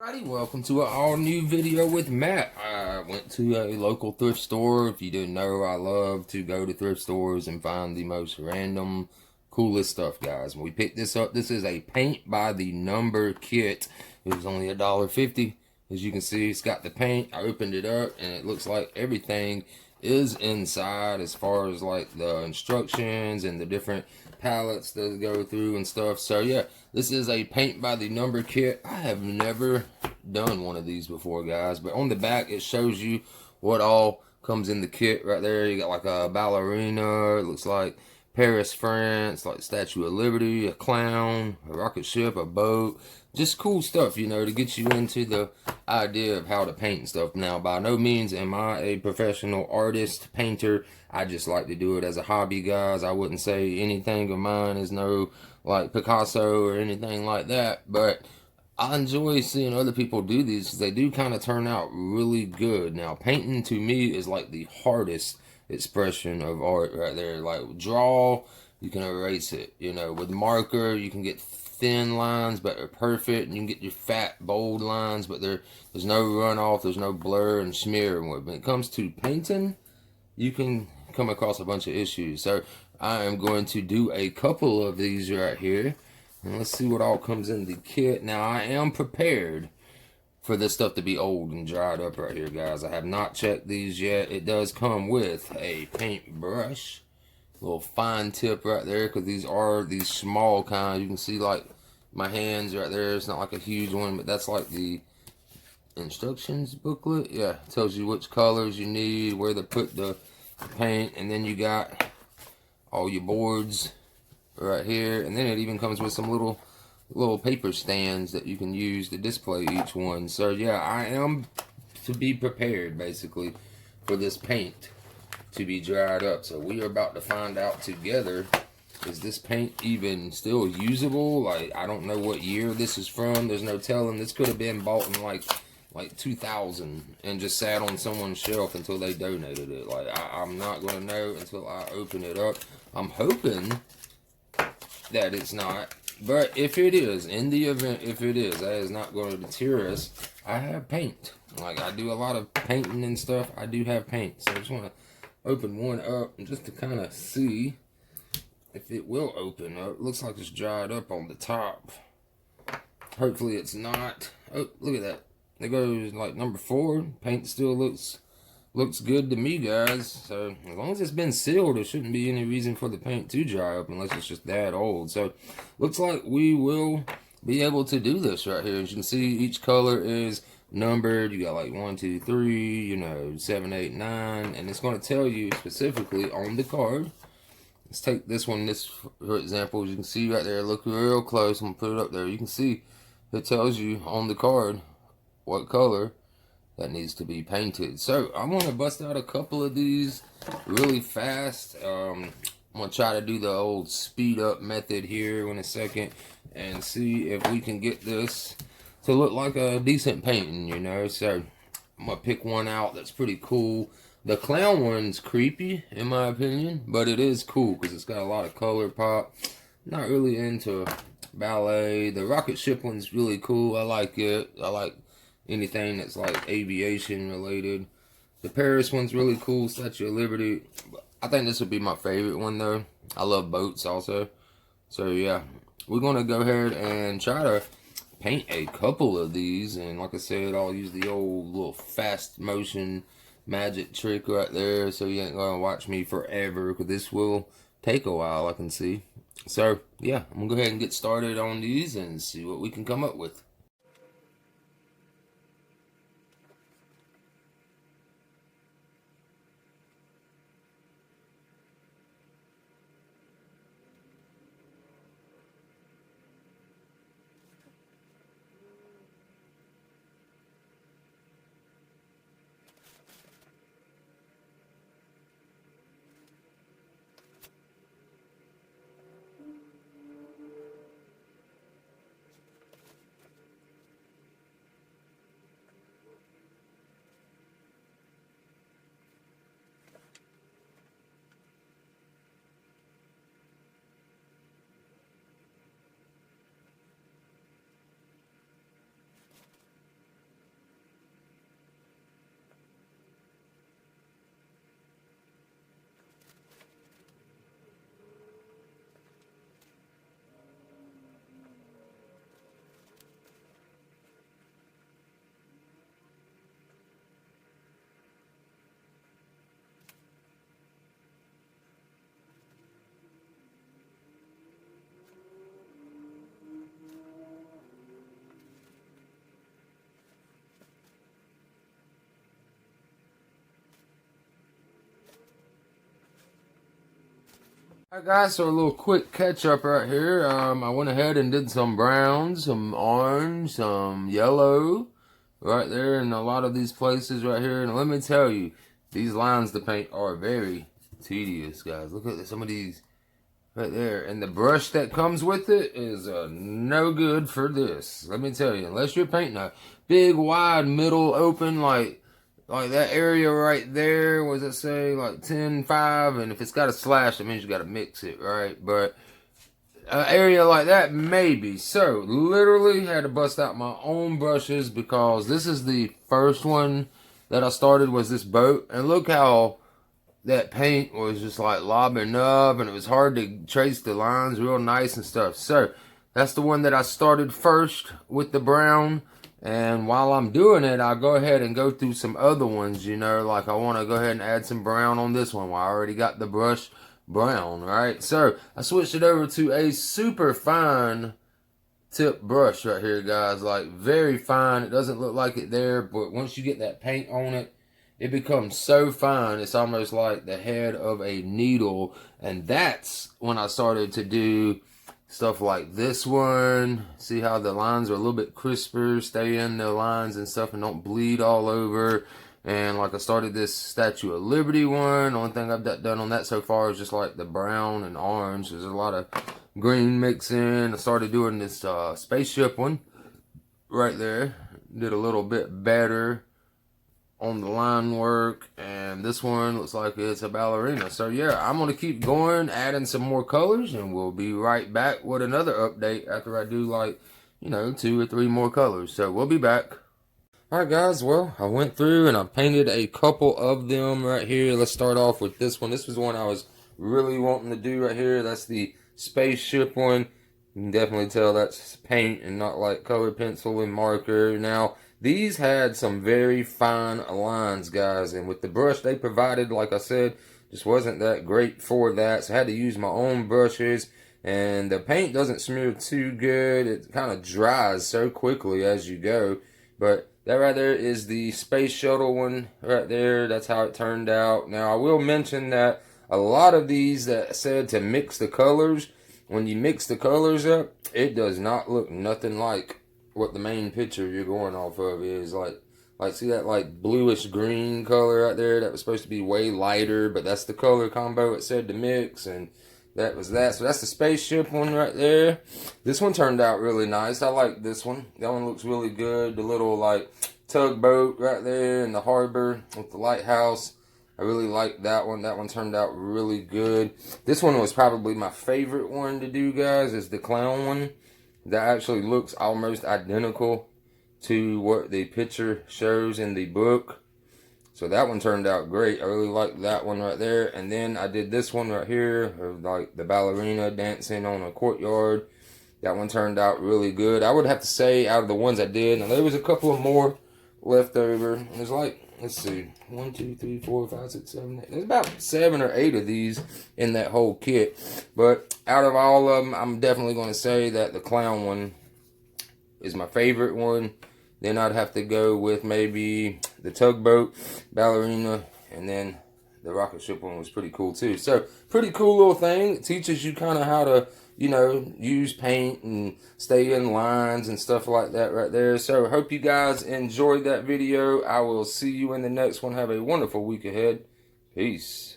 Alrighty, welcome to an all new video with Matt. I went to a local thrift store. If you didn't know, I love to go to thrift stores and find the most random, coolest stuff, guys. When we picked this up, this is a paint by the number kit. It was only $1.50. As you can see, it's got the paint. I opened it up and it looks like everything is inside as far as like the instructions and the different palettes that go through and stuff. So yeah, this is a paint by the number kit. I have never done one of these before, guys, but on the back it shows you what all comes in the kit right there. You got like a ballerina, it looks like Paris, France, like Statue of Liberty, a clown, a rocket ship, a boat. Just cool stuff, you know, to get you into the idea of how to paint and stuff. Now, by no means am I a professional artist, painter. I just like to do it as a hobby, guys. I wouldn't say anything of mine is no, like, Picasso or anything like that. But I enjoy seeing other people do these because they do kind of turn out really good. Now, painting to me is like the hardest expression of art right there. Like, draw, you can erase it. You know, with marker, you can get thin lines but they're perfect, and you can get your fat bold lines but there's no runoff, there's no blur and smear. When it comes to painting, you can come across a bunch of issues. So I am going to do a couple of these right here, and let's see what all comes in the kit. Now, I am prepared for this stuff to be old and dried up right here, guys. I have not checked these yet. It does come with a paintbrush, little fine tip right there, because these are these small kind. You can see like my hands right there. It's not like a huge one, but that's like the instructions booklet. Yeah, it tells you which colors you need, where to put the paint, and then you got all your boards right here, and then it even comes with some little paper stands that you can use to display each one. So yeah, I am to be prepared basically for this paint to be dried up. So we are about to find out together, is this paint even still usable? Like, I don't know what year this is from. There's no telling. This could have been bought in like 2000 and just sat on someone's shelf until they donated it. Like, I'm not going to know until I open it up. I'm hoping that it's not, but if it is, in the event if it is, that is not going to deter us. I have paint. Like, I do a lot of painting and stuff. I do have paint. So I just want to open one up and just to kind of see if it will open up. It looks like it's dried up on the top. Hopefully it's not. Oh, look at that. There goes like number 4. Paint still looks good to me, guys. So as long as it's been sealed, there shouldn't be any reason for the paint to dry up unless it's just that old. So looks like we will be able to do this right here. As you can see, each color is numbered. You got like 1, 2, 3, you know, 7, 8, 9, and it's going to tell you specifically on the card. Let's take this one, this for example. As you can see right there, look real close. I'm gonna put it up there. You can see it tells you on the card what color that needs to be painted. So I'm gonna bust out a couple of these really fast. I'm gonna try to do the old speed up method here in a second and see if we can get this to look like a decent painting, you know. So I'm gonna pick one out that's pretty cool. The clown one's creepy in my opinion, but it is cool because it's got a lot of color pop. Not really into ballet. The rocket ship one's really cool. I like it. I like anything that's like aviation related. The Paris one's really cool, Statue of Liberty. I think this would be my favorite one though. I love boats also. So yeah, we're gonna go ahead and try to paint a couple of these, and like I said, I'll use the old little fast motion magic trick right there, so you ain't gonna watch me forever, because this will take a while, I can see. So yeah, I'm gonna go ahead and get started on these and see what we can come up with. Alright guys, so a little quick catch up right here. I went ahead and did some brown, some orange, some yellow right there in a lot of these places right here. And let me tell you, these lines to paint are very tedious, guys. Look at some of these right there. And the brush that comes with it is no good for this. Let me tell you, unless you're painting a big, wide, middle, open, like that area right there, what does it say? Like 10-5, and if it's got a slash, it means you got to mix it, right? But an area like that, maybe. So, literally had to bust out my own brushes because this is the first one that I started was this boat. And look how that paint was just like lobbing up, and it was hard to trace the lines real nice and stuff. So, that's the one that I started first with the brown. And while I'm doing it, I'll go ahead and go through some other ones, you know, like I want to go ahead and add some brown on this one. Well, I already got the brush brown, right? So I switched it over to a super fine tip brush right here, guys. Like very fine. It doesn't look like it there, but once you get that paint on it, it becomes so fine. It's almost like the head of a needle. And that's when I started to do stuff like this one. See how the lines are a little bit crisper, stay in the lines and stuff and don't bleed all over. And like I started this Statue of Liberty one. The only thing I've done on that so far is just like the brown and orange. There's a lot of green mixing. I started doing this spaceship one right there. Did a little bit better on the line work, and this one looks like it's a ballerina. So yeah, I'm gonna keep going, adding some more colors, and we'll be right back with another update after I do like, you know, 2 or 3 more colors. So we'll be back. Alright guys, well, I went through and I painted a couple of them right here. Let's start off with this one. This was one I was really wanting to do right here. That's the spaceship one. You can definitely tell that's paint and not like colored pencil and marker. Now, these had some very fine lines, guys, and with the brush they provided, like I said, just wasn't that great for that, so I had to use my own brushes, and the paint doesn't smear too good. It kind of dries so quickly as you go, but that right there is the space shuttle one right there. That's how it turned out. Now, I will mention that a lot of these that said to mix the colors, when you mix the colors up, it does not look nothing like what the main picture you're going off of is. Like see that like bluish green color right there that was supposed to be way lighter, but that's the color combo it said to mix, and that was that. So that's the spaceship one right there. This one turned out really nice. I like this one. That one looks really good. The little like tugboat right there in the harbor with the lighthouse. I really like that one. That one turned out really good. This one was probably my favorite one to do, guys, is the clown one. That actually looks almost identical to what the picture shows in the book. So that one turned out great. I really like that one right there. And then I did this one right here, of like the ballerina dancing on a courtyard. That one turned out really good. I would have to say out of the ones I did, now there was a couple of more left over. There's like, let's see, 1, 2, 3, 4, 5, 6, 7, 8. There's about 7 or 8 of these in that whole kit. But out of all of them, I'm definitely going to say that the clown one is my favorite one. Then I'd have to go with maybe the tugboat, ballerina, and then the rocket ship one was pretty cool too. So pretty cool little thing. It teaches you kind of how to, you know, use paint and stay in lines and stuff like that right there. So hope you guys enjoyed that video. I will see you in the next one. Have a wonderful week ahead. Peace.